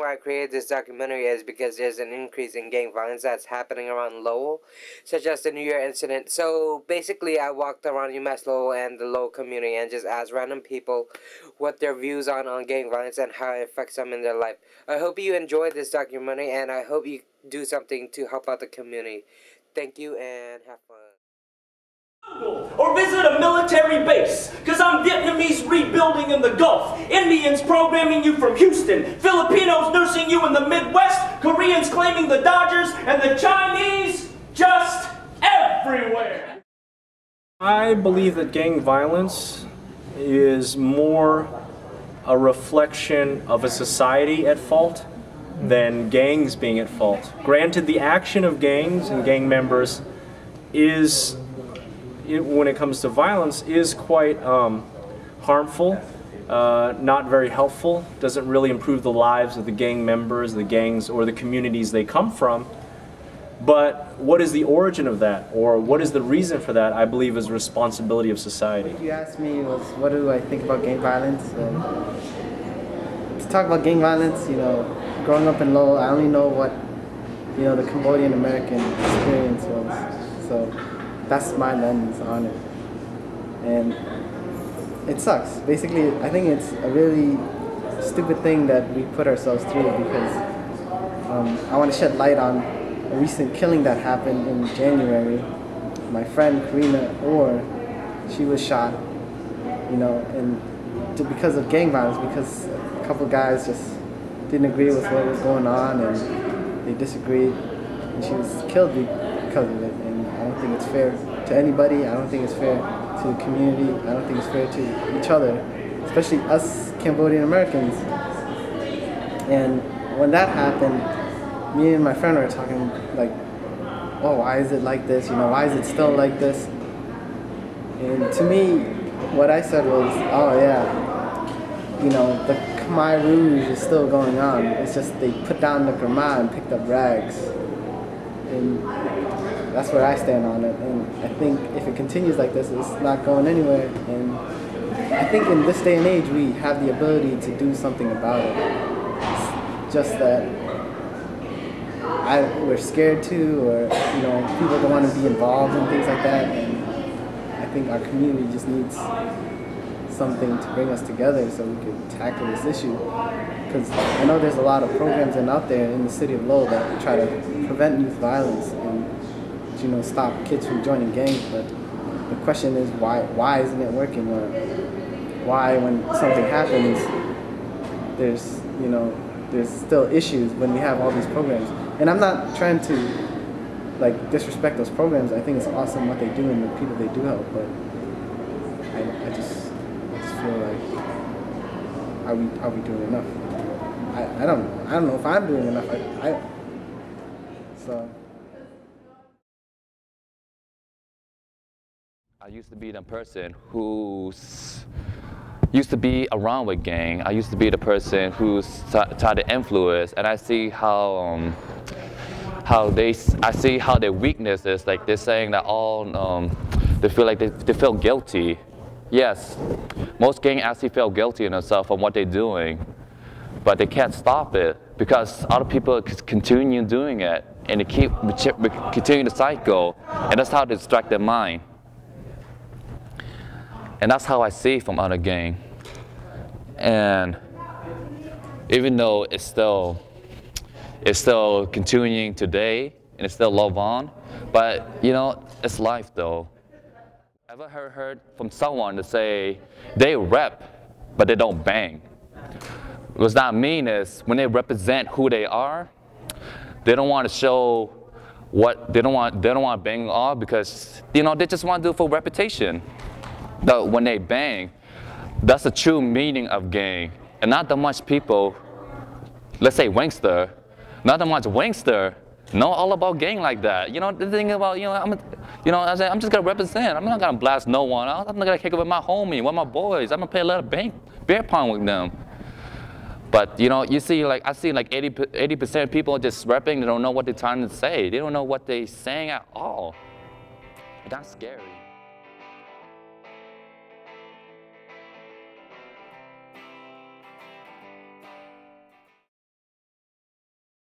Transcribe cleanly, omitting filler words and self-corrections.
why I created this documentary is because there's an increase in gang violence that's happening around Lowell, such as the New Year incident. So basically, I walked around UMass Lowell and the Lowell community and just asked random people what their views on gang violence and how it affects them in their life. I hope you enjoyed this documentary, and I hope you do something to help out the community. Thank you and have fun. Or visit a military base, cause I'm Vietnamese rebuilding in the Gulf, Indians programming you from Houston, Filipinos nursing you in the Midwest, Koreans claiming the Dodgers, and the Chinese just everywhere. I believe that gang violence is more a reflection of a society at fault than gangs being at fault. Granted, the action of gangs and gang members is, when it comes to violence, is quite harmful, not very helpful, doesn't really improve the lives of the gang members, the gangs, or the communities they come from. But what is the origin of that, or what is the reason for that, I believe is a responsibility of society. What you asked me was, what do I think about gang violence? To talk about gang violence, growing up in Lowell, I only know what, the Cambodian American experience was. So that's my lens on it. And it sucks. Basically, I think it's a really stupid thing that we put ourselves through, because I want to shed light on a recent killing that happened in January. My friend Karina Orr, she was shot, and because of gang violence, because a couple guys just didn't agree with what was going on, and they disagreed, and she was killed because of it. And I don't think it's fair to anybody. I don't think it's fair to the community. I don't think it's fair to each other, especially us Cambodian Americans. And when that happened, me and my friend were talking like, oh, why is it like this? Why is it still like this? And to me, what I said was, oh yeah, the Khmer Rouge is still going on. It's just they put down the grandma and picked up rags. And that's where I stand on it. And I think if it continues like this, it's not going anywhere. And I think in this day and age, we have the ability to do something about it. It's just that we're scared to, or people don't want to be involved in things like that. And I think our community just needs something to bring us together so we can tackle this issue. Because I know there's a lot of programs out there in the city of Lowell that try to prevent youth violence and stop kids from joining gangs. But the question is, why isn't it working? Or why, when something happens, there's still issues when we have all these programs. And I'm not trying to disrespect those programs. I think it's awesome what they do and the people they do help. But I just feel like, are we doing enough? I don't know if I'm doing enough. I used to be the person who used to be around with gang. I used to be the person who's tried to influence, and I see how I see how their weakness is. Like they're saying that they feel like they feel guilty. Yes, most gang actually feel guilty in themselves for what they're doing, but they can't stop it because other people continue doing it, and they keep continue the cycle, and that's how they distract their mind. And that's how I see it from other gang. And even though it's still continuing today, and it's still love on, but it's life though. Ever heard from someone to say they rep, but they don't bang? What that mean is when they represent who they are, they don't want to show what they don't want to bang off because they just want to do it for reputation. But when they bang, that's the true meaning of gang. And not that much people, let's say Wingster, not that much Wingster know all about gang like that. The thing about, I'm just gonna represent. I'm not gonna blast no one else. I'm not gonna kick it with my homie, with my boys. I'm gonna play a little beer pong with them. But you see, I see 80% of people just rapping. They don't know what they're trying to say. They don't know what they're saying at all. That's scary.